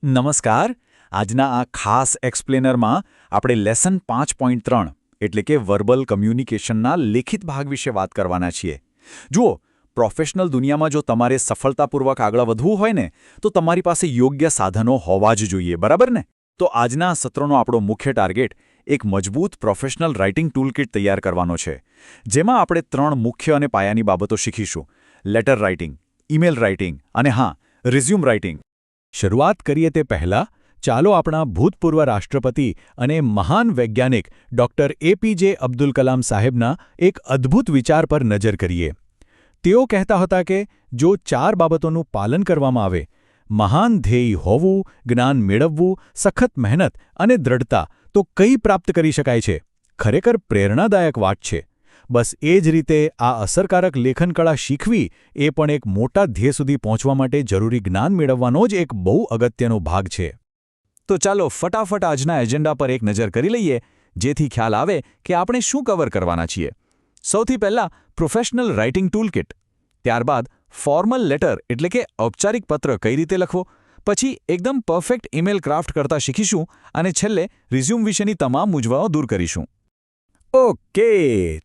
નમસ્કાર. આજના આ ખાસ એક્સપ્લેનરમાં આપણે લેસન 5.3 એટલે કે વર્બલ કમ્યુનિકેશનના લેખિત ભાગ વિશે વાત કરવાના છીએ. જુઓ, પ્રોફેશનલ દુનિયામાં જો તમારે સફળતાપૂર્વક આગળ વધવું હોય ને તો તમારી પાસે યોગ્ય સાધનો હોવા જ જોઈએ, બરાબર ને? તો આજના આ સત્રનો આપણો મુખ્ય ટાર્ગેટ એક મજબૂત પ્રોફેશનલ રાઇટિંગ ટૂલકિટ તૈયાર કરવાનો છે, જેમાં આપણે 3 મુખ્ય અને પાયાની બાબતો શીખીશું: લેટર રાઇટિંગ, ઈમેલ રાઇટિંગ અને રિઝ્યુમ રાઇટિંગ. શરૂઆત કરીએ તે પહેલાં ચાલો આપણા ભૂતપૂર્વ રાષ્ટ્રપતિ અને મહાન વૈજ્ઞાનિક ડૉક્ટર એપીજે અબ્દુલ કલામ સાહેબના એક અદ્ભુત વિચાર પર નજર કરીએ. તેઓ કહેતા હતા કે જો 4 બાબતોનું પાલન કરવામાં આવે, મહાન ધ્યેય હોવું, જ્ઞાન મેળવવું, સખત મહેનત અને દ્રઢતા, તો કંઈ પ્રાપ્ત કરી શકાય છે. ખરેખર પ્રેરણાદાયક વાત છે. બસ એ જ રીતે આ અસરકારક લેખનકળા શીખવી એ પણ એક મોટા ધ્યેય સુધી પહોંચવા માટે જરૂરી જ્ઞાન મેળવવાનો જ એક બહુ અગત્યનો ભાગ છે. તો ચાલો ફટાફટ આજના એજન્ડા પર એક નજર કરી લઈએ, જેથી ખ્યાલ આવે કે આપણે શું કવર કરવાના છીએ. સૌથી પહેલાં પ્રોફેશનલ રાઇટિંગ ટૂલકિટ, ત્યારબાદ ફોર્મલ લેટર એટલે કે ઔપચારિક પત્ર કઈ રીતે લખવો, પછી એકદમ પરફેક્ટ ઈમેલ ક્રાફ્ટ કરતા શીખીશું અને છેલ્લે રિઝ્યુમ વિશેની તમામ મૂંઝવણો દૂર કરીશું. ઓકે,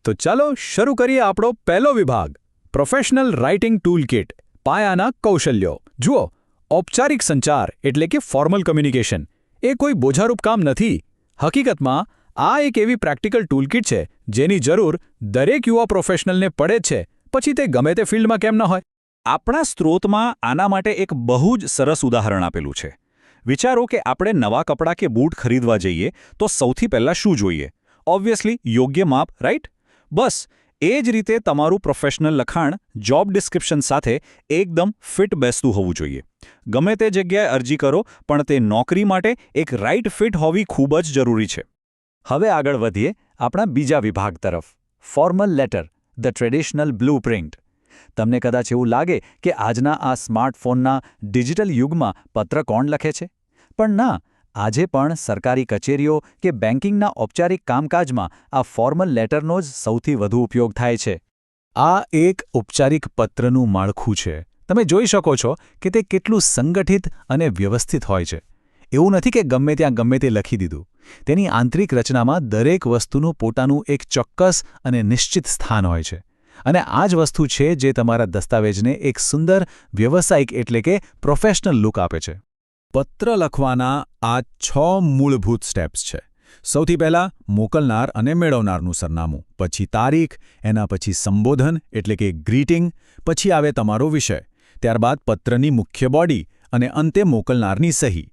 તો ચાલો શરૂ કરીએ આપણો પહેલો વિભાગ, પ્રોફેશનલ રાઇટિંગ ટૂલકિટ, પાયાના કૌશલ્યો. જુઓ, ઔપચારિક સંચાર એટલે કે ફોર્મલ કમ્યુનિકેશન એ કોઈ બોજારૂપ કામ નથી. હકીકતમાં આ એક એવી પ્રેક્ટિકલ ટૂલકિટ છે જેની જરૂર દરેક યુવા પ્રોફેશનલને પડે જ છે, પછી તે ગમે તે ફિલ્ડમાં કેમ ન હોય. આપણા સ્ત્રોતમાં આના માટે એક બહુ જ સરસ ઉદાહરણ આપેલું છે. વિચારો કે આપણે નવા કપડાં કે બૂટ ખરીદવા જઈએ તો સૌથી પહેલાં શું જોઈએ? ઓબ્વિયસલી યોગ્ય માપ, રાઈટ? બસ એ જ રીતે તમારું પ્રોફેશનલ લખાણ જોબ ડિસ્ક્રિપ્શન સાથે એકદમ ફિટ બેસતું હોવું જોઈએ. ગમે તે જગ્યાએ અરજી કરો, પણ તે નોકરી માટે એક રાઇટ ફિટ હોવી ખૂબ જ જરૂરી છે. હવે આગળ વધીએ આપણા બીજા વિભાગ તરફ, formal letter, the traditional blueprint. તમને કદાચ એવું લાગે કે આજના આ સ્માર્ટફોનના ડિજિટલ યુગમાં પત્ર કોણ લખે છે? પણ ના, આજે પણ સરકારી કચેરીઓ કે બેન્કિંગના ઔપચારિક કામકાજમાં આ ફોર્મલ લેટરનો જ સૌથી વધુ ઉપયોગ થાય છે. આ એક ઔપચારિક પત્રનું માળખું છે. તમે જોઈ શકો છો કે તે કેટલું સંગઠિત અને વ્યવસ્થિત હોય છે. એવું નથી કે ગમે ત્યાં ગમે તે લખી દીધું. તેની આંતરિક રચનામાં દરેક વસ્તુનું પોતાનું એક ચોક્કસ અને નિશ્ચિત સ્થાન હોય છે. અને આ જ વસ્તુ છે જે તમારા દસ્તાવેજને એક સુંદર વ્યવસાયિક એટલે કે પ્રોફેશનલ લુક આપે છે. પત્ર લખવાના આ 6 મૂળભૂત સ્ટેપ્સ છે. સૌથી પહેલાં મોકલનાર અને મેળવનારનું સરનામું, પછી તારીખ, એના પછી સંબોધન એટલે કે ગ્રીટિંગ, પછી આવે તમારો વિષય, ત્યારબાદ પત્રની મુખ્ય બોડી અને અંતે મોકલનારની સહી.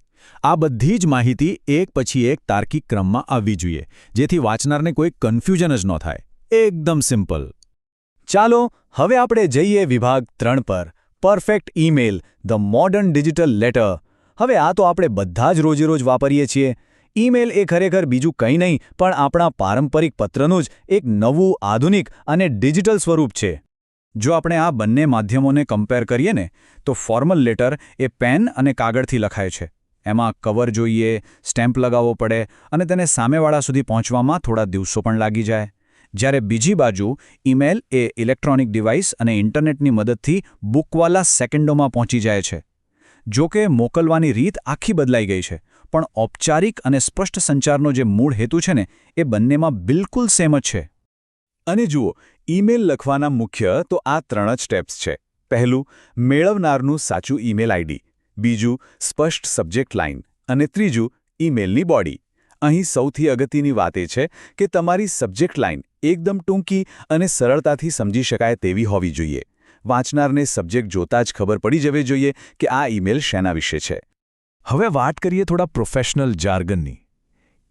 આ બધી જ માહિતી એક પછી એક તાર્કિક ક્રમમાં આવવી જોઈએ, જેથી વાંચનારને કોઈ કન્ફ્યુઝન જ ન થાય. એકદમ સિમ્પલ. ચાલો હવે આપણે જઈએ વિભાગ 3 પર, perfect email, the modern digital letter. હવે આ તો આપણે બધા જ રોજેરોજ વાપરીએ છીએ. ઈમેલ એ ખરેખર બીજું કંઈ નહીં પણ આપણા પારંપરિક પત્રનું જ એક નવું, આધુનિક અને ડિજિટલ સ્વરૂપ છે. જો આપણે આ બંને માધ્યમોને કમ્પેર કરીએ ને તો ફોર્મલ લેટર એ પેન અને કાગળથી લખાય છે. એમાં કવર જોઈએ, સ્ટેમ્પ લગાવવો પડે અને તેને સામેવાળા સુધી પહોંચવામાં થોડા દિવસો પણ લાગી જાય. જ્યારે બીજી બાજુ ઈમેલ એ ઇલેક્ટ્રોનિક ડિવાઇસ અને ઇન્ટરનેટની મદદથી બુકવાલા સેકન્ડોમાં પહોંચી જાય છે. જો કે મોકલવાની રીત આખી બદલાઈ ગઈ છે, પણ ઔપચારિક અને સ્પષ્ટ સંચારનો જે મૂળ હેતુ છે ને એ બંનેમાં બિલકુલ સેમ જ છે. અને જુઓ, ઈમેલ લખવાના મુખ્ય તો આ 3 જ સ્ટેપ્સ છે. પહેલું, મેળવનારનું સાચું ઈમેલ આઈડી, બીજું, સ્પષ્ટ સબ્જેક્ટ લાઇન અને ત્રીજું, ઈમેલની બોડી. અહીં સૌથી અગત્યની વાત એ છે કે તમારી સબ્જેક્ટ લાઇન એકદમ ટૂંકી અને સરળતાથી સમજી શકાય તેવી હોવી જોઈએ. વાંચનારને સબ્જેક્ટ જોતાં જ ખબર પડી જવી જોઈએ કે આ ઈમેલ શેના વિશે છે. હવે વાત કરીએ થોડા પ્રોફેશનલ જાર્ગનની.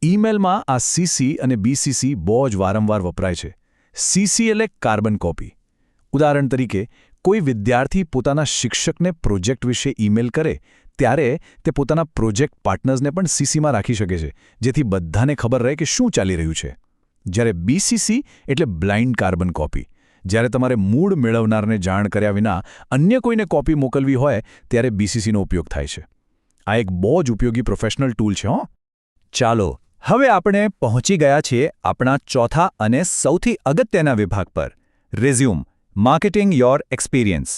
ઈમેલમાં આ સીસી અને બીસીસી બહુ જ વારંવાર વપરાય છે. સીસી એટલે કાર્બન કોપી. ઉદાહરણ તરીકે, કોઈ વિદ્યાર્થી પોતાના શિક્ષકને પ્રોજેક્ટ વિશે ઈમેલ કરે ત્યારે તે પોતાના પ્રોજેક્ટ પાર્ટનર્સને પણ સીસીમાં રાખી શકે છે, જેથી બધાને ખબર રહે કે શું ચાલી રહ્યું છે. જ્યારે બીસીસી એટલે બ્લાઇન્ડ કાર્બન કોપી. જ્યારે તમારે મૂળ મેળવનારને જાણ કર્યા વિના અન્ય કોઈને કોપી મોકલવી હોય ત્યારે બીસીસીનો ઉપયોગ થાય છે. આ એક બહુ જ ઉપયોગી પ્રોફેશનલ ટૂલ છે. ચાલો હવે આપણે પહોંચી ગયા છીએ આપણા ચોથા અને સૌથી અગત્યના વિભાગ પર, રિઝ્યુમ, માર્કેટિંગ યોર એક્સપિરિયન્સ.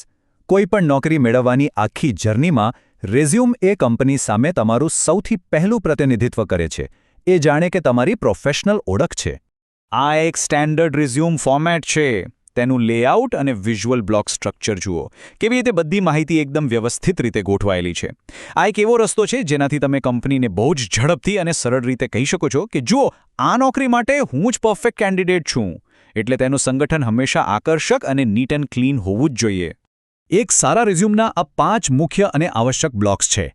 કોઈ પણ નોકરી મેળવવાની આખી જર્નીમાં રેઝ્યુમ એ કંપની સામે તમારું સૌથી પહેલું પ્રતિનિધિત્વ કરે છે. એ જાણે કે તમારી પ્રોફેશનલ ઓળખ છે. આ એક સ્ટેન્ડર્ડ રિઝ્યુમ ફોર્મેટ છે. તેનું લેઆઉટ અને વિઝ્યુઅલ બ્લોક સ્ટ્રક્ચર જુઓ. કેવી રીતે બધી માહિતી એકદમ વ્યવસ્થિત રીતે ગોઠવાયેલી છે. આ એક એવો રસ્તો છે જેનાથી તમે કંપનીને બહુ જ ઝડપથી અને સરળ રીતે કહી શકો છો કે જુઓ, આ નોકરી માટે હું જ પરફેક્ટ કેન્ડિડેટ છું. એટલે તેનું સંગઠન હંમેશા આકર્ષક અને નીટ એન્ડ ક્લીન હોવું જ જોઈએ. એક સારા રિઝ્યુમના આ 5 મુખ્ય અને આવશ્યક બ્લોક્સ છે.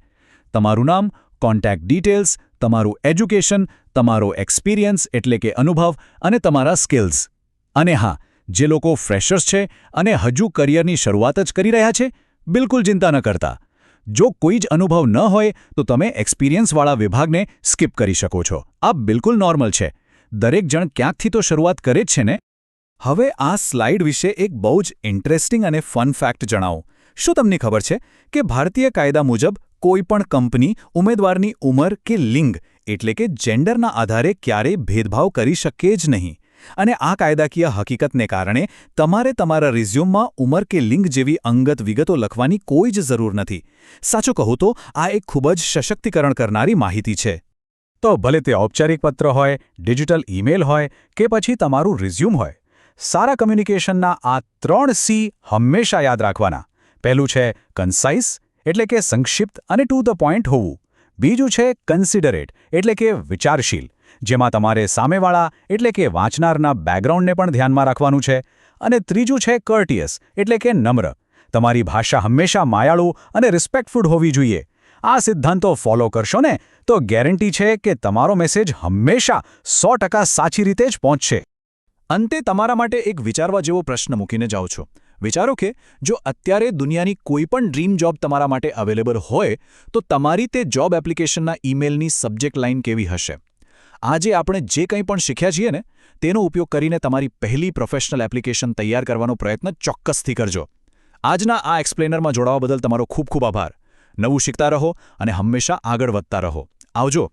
તમારું નામ, કોન્ટેક્ટ ડિટેલ્સ, તમારું એજ્યુકેશન, તમારો એક્સપિરિયન્સ એટલે કે અનુભવ અને તમારા સ્કિલ્સ. અને હા, જે લોકો ફ્રેશર્સ છે અને હજુ કરિયરની શરૂઆત જ કરી રહ્યા છે, બિલકુલ ચિંતા ન કરતા. જો કોઈ જ અનુભવ ન હોય તો તમે એક્સપિરિયન્સવાળા વિભાગને સ્કીપ કરી શકો છો. આ બિલકુલ નોર્મલ છે. દરેક જણ ક્યાંકથી તો શરૂઆત કરે જ છે ને. હવે આ સ્લાઇડ વિશે એક બહુ જ ઇન્ટરેસ્ટિંગ અને ફન ફેક્ટ જણાવું. શું તમને ખબર છે કે ભારતીય કાયદા મુજબ કોઈપણ કંપની ઉમેદવારની ઉંમર કે લિંગ એટલે કે જેન્ડરના આધારે ક્યારેય ભેદભાવ કરી શકે જ નહીં. અને આ કાયદાકીય હકીકતને કારણે તમારે તમારા રિઝ્યુમમાં ઉંમર કે લિંગ જેવી અંગત વિગતો લખવાની કોઈ જ જરૂર નથી. સાચું કહું તો આ એક ખૂબ જ સશક્તિકરણ કરનારી માહિતી છે. તો ભલે તે ઔપચારિક પત્ર હોય, ડિજિટલ ઈમેલ હોય કે પછી તમારું રિઝ્યુમ હોય, સારા કમ્યુનિકેશનના આ 3 સી હંમેશા યાદ રાખવાના. પહેલું છે કન્સાઇઝ એટલે કે સંક્ષિપ્ત અને ટુ ધ પોઈન્ટ હોવું. બીજું છે કન્સિડરેટ એટલે કે વિચારશીલ, જેમાં તમારે સામેવાળા એટલે કે વાંચનારના બેકગ્રાઉન્ડને પણ ધ્યાનમાં રાખવાનું છે. અને ત્રીજું છે કર્ટિયસ એટલે કે નમ્ર. તમારી ભાષા હંમેશા માયાળુ અને રિસ્પેક્ટફુલ હોવી જોઈએ. આ સિદ્ધાંતો ફોલો કરશો ને તો ગેરંટી છે કે તમારો મેસેજ હંમેશા 100% સાચી રીતે જ પહોંચશે. અંતે તમારા માટે એક વિચારવા જેવો પ્રશ્ન મૂકીને જાઉં છું. વિચારો કે જો અત્યારે દુનિયાની કોઈ પણ ડ્રીમ જોબ તમારા માટે અવેલેબલ હોય તો તમારી તે જોબ એપ્લિકેશનના ઈમેલની સબ્જેક્ટ લાઇન કેવી હશે? આજે આપણે જે કંઈ પણ શીખ્યા છીએ ને તેનો ઉપયોગ કરીને તમારી પહેલી પ્રોફેશનલ એપ્લિકેશન તૈયાર કરવાનો પ્રયત્ન ચોક્કસથી કરજો. આજના આ એક્સપ્લેનરમાં જોડાવા બદલ તમારો ખૂબ ખૂબ આભાર. નવું શીખતા રહો અને હંમેશા આગળ વધતા રહો. આવજો.